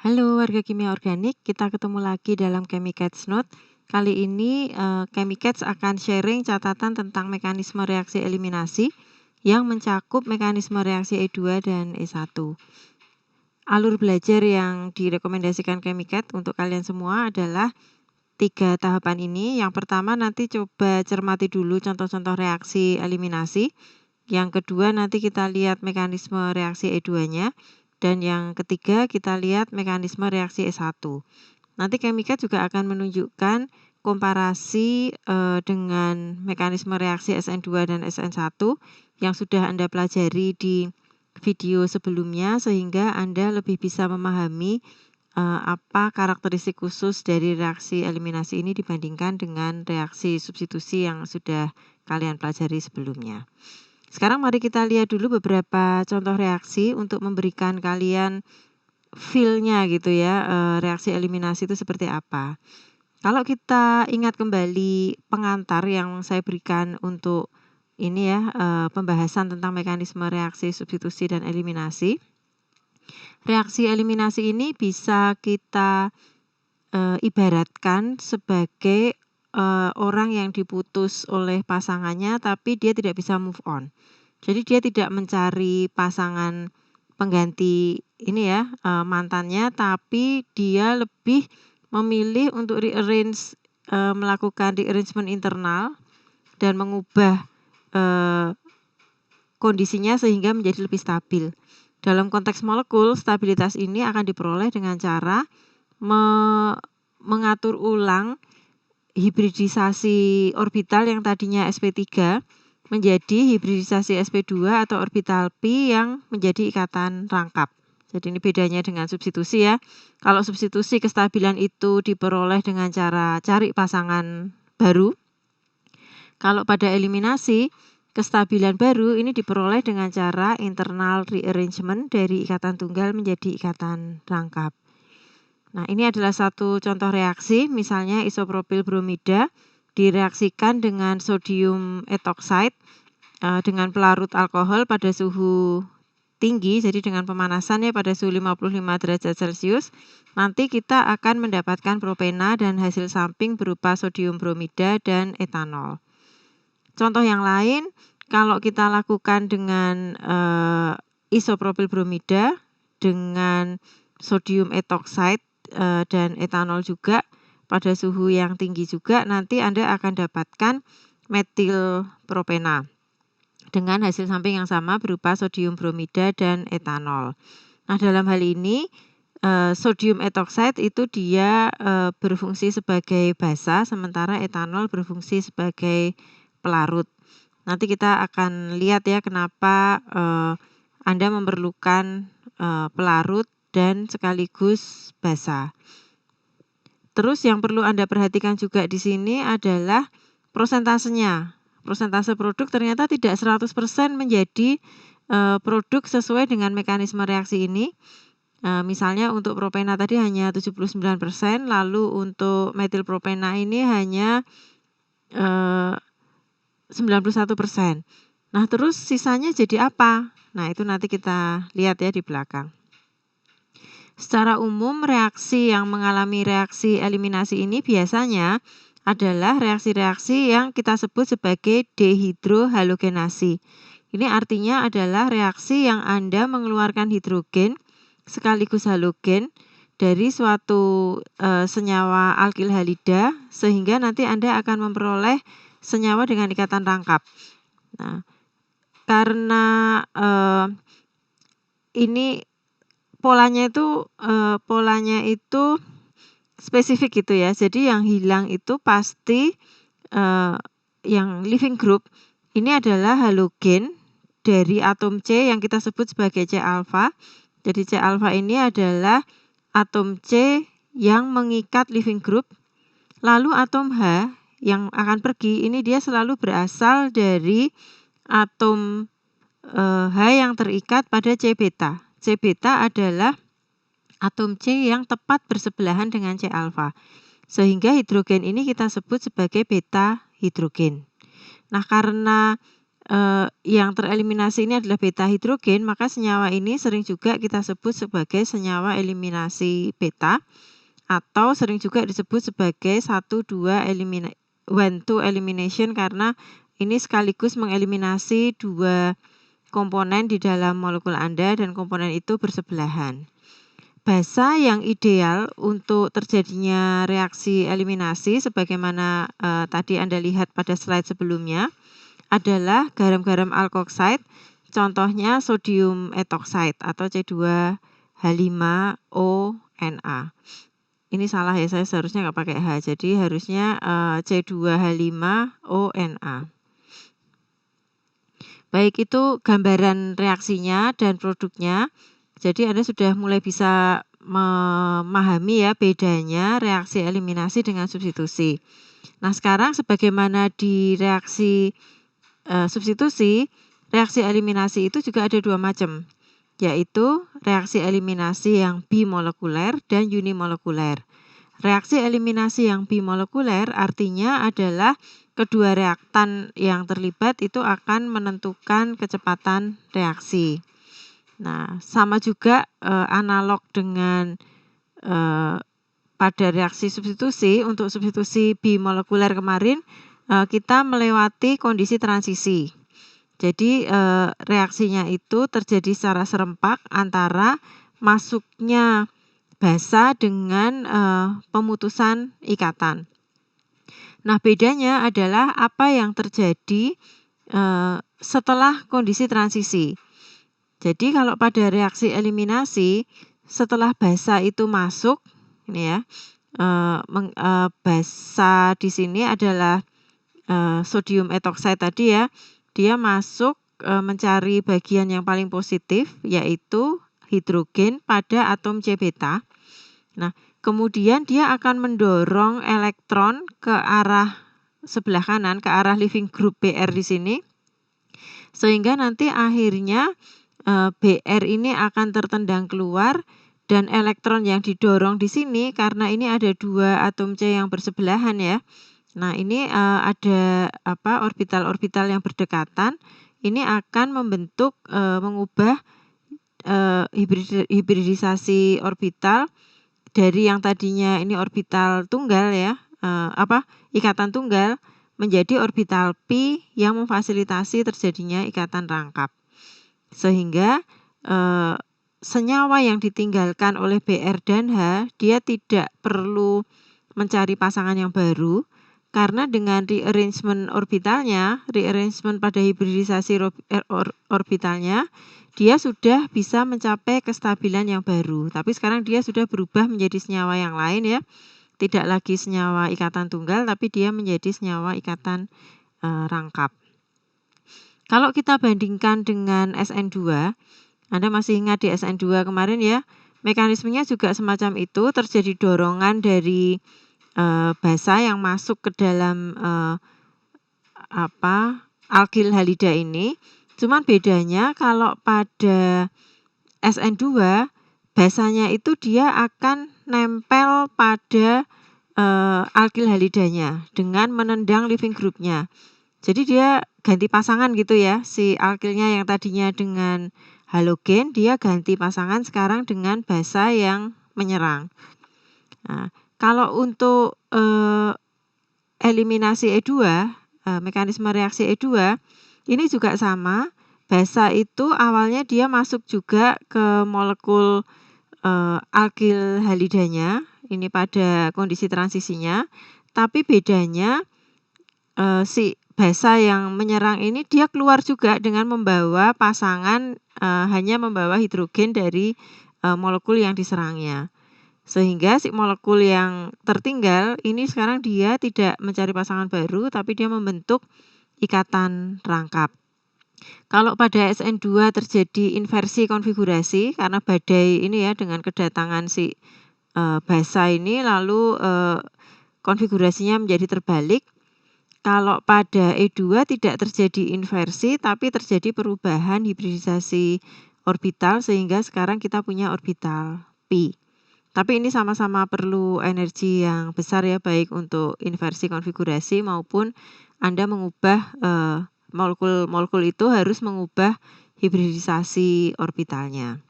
Halo warga kimia organik, kita ketemu lagi dalam Chemicats Note. Kali ini Chemicats akan sharing catatan tentang mekanisme reaksi eliminasi yang mencakup mekanisme reaksi E2 dan E1. Alur belajar yang direkomendasikan Chemicats untuk kalian semua adalah 3 tahapan ini. Yang pertama nanti coba cermati dulu contoh-contoh reaksi eliminasi. Yang kedua nanti kita lihat mekanisme reaksi E2-nya. Dan yang ketiga kita lihat mekanisme reaksi E1. Nanti Chemicats juga akan menunjukkan komparasi dengan mekanisme reaksi SN2 dan SN1 yang sudah Anda pelajari di video sebelumnya, sehingga Anda lebih bisa memahami apa karakteristik khusus dari reaksi eliminasi ini dibandingkan dengan reaksi substitusi yang sudah kalian pelajari sebelumnya. Sekarang mari kita lihat dulu beberapa contoh reaksi untuk memberikan kalian feel-nya gitu ya, reaksi eliminasi itu seperti apa. Kalau kita ingat kembali pengantar yang saya berikan untuk ini ya, pembahasan tentang mekanisme reaksi substitusi dan eliminasi. Reaksi eliminasi ini bisa kita ibaratkan sebagai orang yang diputus oleh pasangannya tapi dia tidak bisa move on. Jadi dia tidak mencari pasangan pengganti ini ya, mantannya, tapi dia lebih memilih untuk melakukan rearrangement internal dan mengubah kondisinya sehingga menjadi lebih stabil. Dalam konteks molekul, stabilitas ini akan diperoleh dengan cara mengatur ulang hibridisasi orbital yang tadinya sp3 menjadi hibridisasi sp2 atau orbital pi yang menjadi ikatan rangkap. Jadi ini bedanya dengan substitusi ya. Kalau substitusi kestabilan itu diperoleh dengan cara cari pasangan baru. Kalau pada eliminasi, kestabilan baru ini diperoleh dengan cara internal rearrangement dari ikatan tunggal menjadi ikatan rangkap. Nah, ini adalah satu contoh reaksi, misalnya isopropil bromida direaksikan dengan sodium etoksida dengan pelarut alkohol pada suhu tinggi, jadi dengan pemanasannya pada suhu 55 derajat Celcius, nanti kita akan mendapatkan propena dan hasil samping berupa sodium bromida dan etanol. Contoh yang lain, kalau kita lakukan dengan isopropil bromida dengan sodium etoksida dan etanol juga pada suhu yang tinggi juga, nanti Anda akan dapatkan metil propena dengan hasil samping yang sama berupa sodium bromida dan etanol. Nah, dalam hal ini sodium etoksida itu dia berfungsi sebagai basa, sementara etanol berfungsi sebagai pelarut. Nanti kita akan lihat ya kenapa Anda memerlukan pelarut dan sekaligus basa. Terus yang perlu Anda perhatikan juga di sini adalah prosentasenya. Prosentase produk ternyata tidak 100% menjadi produk sesuai dengan mekanisme reaksi ini. Misalnya untuk propena tadi hanya 79%, lalu untuk metilpropena ini hanya 91%. Nah, terus sisanya jadi apa? Nah, itu nanti kita lihat ya di belakang. Secara umum, reaksi yang mengalami reaksi eliminasi ini biasanya adalah reaksi-reaksi yang kita sebut sebagai dehidrohalogenasi. Ini artinya adalah reaksi yang Anda mengeluarkan hidrogen sekaligus halogen dari suatu senyawa alkil halida, sehingga nanti Anda akan memperoleh senyawa dengan ikatan rangkap. Nah, karena ini polanya itu spesifik gitu ya. Jadi yang hilang itu pasti yang leaving group ini adalah halogen dari atom C yang kita sebut sebagai C alfa. Jadi C alfa ini adalah atom C yang mengikat leaving group. Lalu atom H yang akan pergi ini dia selalu berasal dari atom H yang terikat pada C beta. C beta adalah atom C yang tepat bersebelahan dengan C alfa. Sehingga hidrogen ini kita sebut sebagai beta hidrogen. Nah, karena yang tereliminasi ini adalah beta hidrogen, maka senyawa ini sering juga kita sebut sebagai senyawa eliminasi beta, atau sering juga disebut sebagai 1-2 elimination, karena ini sekaligus mengeliminasi 2 komponen di dalam molekul Anda dan komponen itu bersebelahan. Basa yang ideal untuk terjadinya reaksi eliminasi sebagaimana tadi Anda lihat pada slide sebelumnya adalah garam-garam alkoxide, contohnya sodium etoxide atau C2H5ONa. Ini salah ya, saya seharusnya nggak pakai H, jadi harusnya C2H5ONa. Baik, itu gambaran reaksinya dan produknya. Jadi Anda sudah mulai bisa memahami ya bedanya reaksi eliminasi dengan substitusi. Nah, sekarang sebagaimana di reaksi substitusi, reaksi eliminasi itu juga ada 2 macam, yaitu reaksi eliminasi yang bimolekuler dan unimolekuler. Reaksi eliminasi yang bimolekuler artinya adalah kedua reaktan yang terlibat itu akan menentukan kecepatan reaksi. Nah, sama juga analog dengan pada reaksi substitusi. Untuk substitusi bimolekuler kemarin kita melewati kondisi transisi. Jadi reaksinya itu terjadi secara serempak antara masuknya basa dengan pemutusan ikatan. Nah, bedanya adalah apa yang terjadi setelah kondisi transisi. Jadi kalau pada reaksi eliminasi, setelah basa itu masuk, ini ya, basa di sini adalah sodium etoxide tadi ya, dia masuk mencari bagian yang paling positif, yaitu hidrogen pada atom C beta. Nah, kemudian dia akan mendorong elektron ke arah sebelah kanan, ke arah leaving group Br di sini, sehingga nanti akhirnya Br ini akan tertendang keluar dan elektron yang didorong di sini karena ini ada 2 atom C yang bersebelahan ya. Nah, ini ada orbital-orbital yang berdekatan. Ini akan membentuk mengubah hibridisasi orbital dari yang tadinya ini orbital tunggal ya, ikatan tunggal menjadi orbital pi yang memfasilitasi terjadinya ikatan rangkap. Sehingga senyawa yang ditinggalkan oleh Br dan H, dia tidak perlu mencari pasangan yang baru, karena dengan rearrangement orbitalnya, rearrangement pada hibridisasi orbitalnya, dia sudah bisa mencapai kestabilan yang baru. Tapi sekarang dia sudah berubah menjadi senyawa yang lain ya, tidak lagi senyawa ikatan tunggal, tapi dia menjadi senyawa ikatan rangkap. Kalau kita bandingkan dengan SN2, Anda masih ingat di SN2 kemarin ya, mekanismenya juga semacam itu, terjadi dorongan dari basa yang masuk ke dalam alkil halida ini. Cuman bedanya kalau pada SN2, basanya itu dia akan nempel pada alkil halidanya dengan menendang leaving groupnya. Jadi dia ganti pasangan gitu ya, si alkilnya yang tadinya dengan halogen, dia ganti pasangan sekarang dengan basa yang menyerang. Nah, kalau untuk eliminasi E2, mekanisme reaksi E2, ini juga sama. Basa itu awalnya dia masuk juga ke molekul alkil halidanya, ini pada kondisi transisinya. Tapi bedanya si basa yang menyerang ini dia keluar juga dengan membawa pasangan, hanya membawa hidrogen dari molekul yang diserangnya. Sehingga si molekul yang tertinggal ini sekarang dia tidak mencari pasangan baru, tapi dia membentuk ikatan rangkap. Kalau pada SN2 terjadi inversi konfigurasi karena badai ini ya, dengan kedatangan si basa ini, lalu konfigurasinya menjadi terbalik. Kalau pada E2 tidak terjadi inversi, tapi terjadi perubahan hibridisasi orbital sehingga sekarang kita punya orbital pi. Tapi ini sama-sama perlu energi yang besar ya, baik untuk inversi konfigurasi maupun Anda mengubah molekul-molekul itu harus mengubah hibridisasi orbitalnya.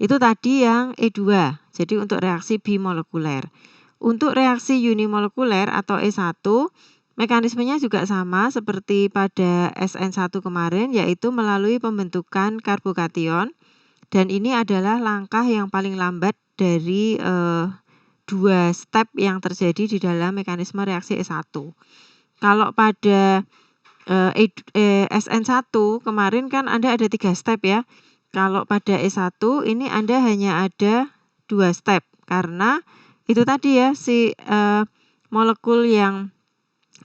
Itu tadi yang E2, jadi untuk reaksi bimolekuler. Untuk reaksi unimolekuler atau E1, mekanismenya juga sama seperti pada SN1 kemarin, yaitu melalui pembentukan karbokation. Dan ini adalah langkah yang paling lambat dari 2 step yang terjadi di dalam mekanisme reaksi E1. Kalau pada SN1 kemarin kan Anda ada 3 step ya. Kalau pada E1 ini Anda hanya ada 2 step karena itu tadi ya si molekul yang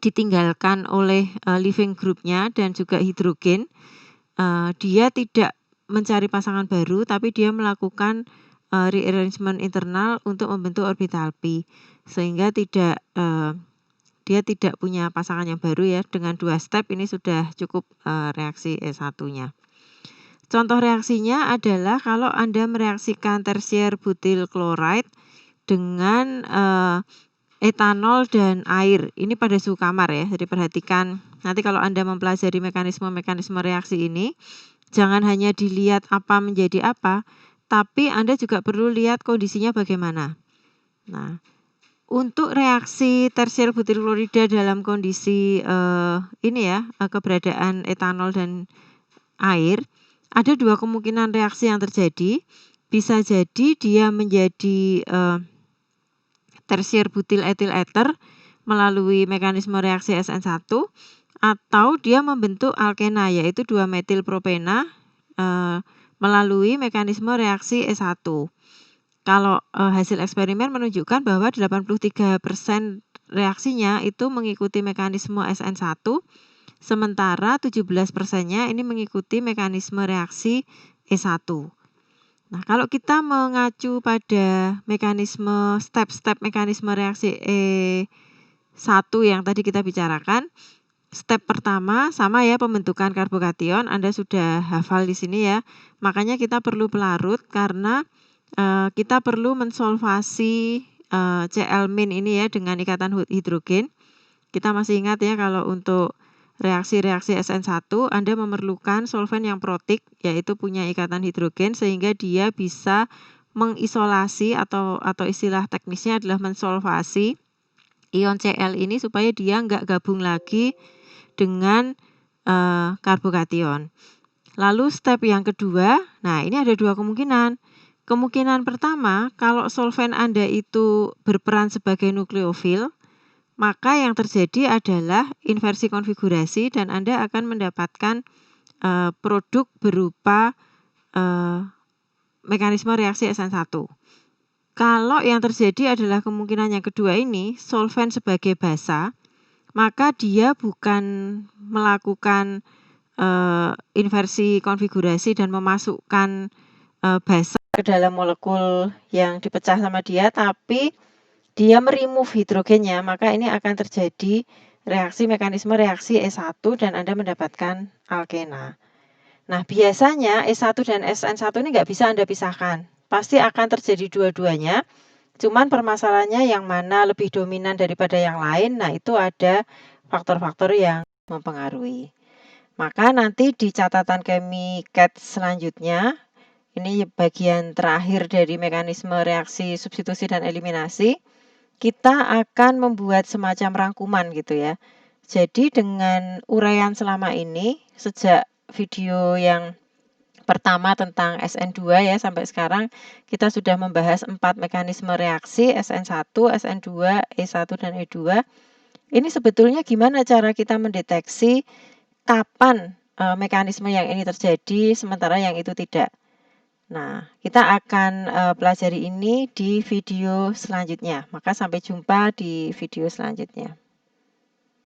ditinggalkan oleh leaving groupnya dan juga hidrogen, dia tidak mencari pasangan baru tapi dia melakukan rearrangement internal untuk membentuk orbital p, sehingga dia tidak punya pasangan yang baru ya. Dengan 2 step ini sudah cukup reaksi E1-nya. Contoh reaksinya adalah kalau Anda mereaksikan tersier butil klorida dengan etanol dan air. Ini pada suhu kamar ya. Jadi perhatikan nanti kalau Anda mempelajari mekanisme reaksi ini, jangan hanya dilihat apa menjadi apa, tapi Anda juga perlu lihat kondisinya bagaimana. Nah, untuk reaksi tersier butil klorida dalam kondisi keberadaan etanol dan air, ada 2 kemungkinan reaksi yang terjadi. Bisa jadi dia menjadi tersier butil etil ether melalui mekanisme reaksi SN1, atau dia membentuk alkena yaitu 2-metilpropena melalui mekanisme reaksi E1. Kalau hasil eksperimen menunjukkan bahwa 83% reaksinya itu mengikuti mekanisme SN1, sementara 17%-nya ini mengikuti mekanisme reaksi E1. Nah, kalau kita mengacu pada mekanisme step-step mekanisme reaksi E1 yang tadi kita bicarakan, step pertama sama ya, pembentukan karbokation. Anda sudah hafal di sini ya. Makanya kita perlu pelarut karena kita perlu mensolvasi Cl- ini ya dengan ikatan hidrogen. Kita masih ingat ya kalau untuk reaksi-reaksi SN1 Anda memerlukan solvent yang protik, yaitu punya ikatan hidrogen sehingga dia bisa mengisolasi atau istilah teknisnya adalah mensolvasi ion Cl ini supaya dia nggak gabung lagi dengan karbokation. Lalu step yang kedua, nah ini ada 2 kemungkinan. Kemungkinan pertama, kalau solvent Anda itu berperan sebagai nukleofil, maka yang terjadi adalah inversi konfigurasi dan Anda akan mendapatkan produk berupa mekanisme reaksi SN1. Kalau yang terjadi adalah kemungkinan yang kedua ini, solvent sebagai basa, maka dia bukan melakukan inversi konfigurasi dan memasukkan basa ke dalam molekul yang dipecah sama dia, tapi dia meremove hidrogennya, maka ini akan terjadi mekanisme reaksi E1 dan Anda mendapatkan alkena. Nah, biasanya E1 dan SN1 ini nggak bisa Anda pisahkan. Pasti akan terjadi dua-duanya, cuman permasalahannya yang mana lebih dominan daripada yang lain, nah itu ada faktor-faktor yang mempengaruhi. Maka nanti di catatan KemiCAT selanjutnya, ini bagian terakhir dari mekanisme reaksi substitusi dan eliminasi, kita akan membuat semacam rangkuman gitu ya. Jadi dengan uraian selama ini, sejak video yang pertama tentang SN2 ya sampai sekarang, kita sudah membahas 4 mekanisme reaksi SN1, SN2, E1, dan E2. Ini sebetulnya gimana cara kita mendeteksi kapan mekanisme yang ini terjadi sementara yang itu tidak. Nah, kita akan pelajari ini di video selanjutnya. Maka sampai jumpa di video selanjutnya.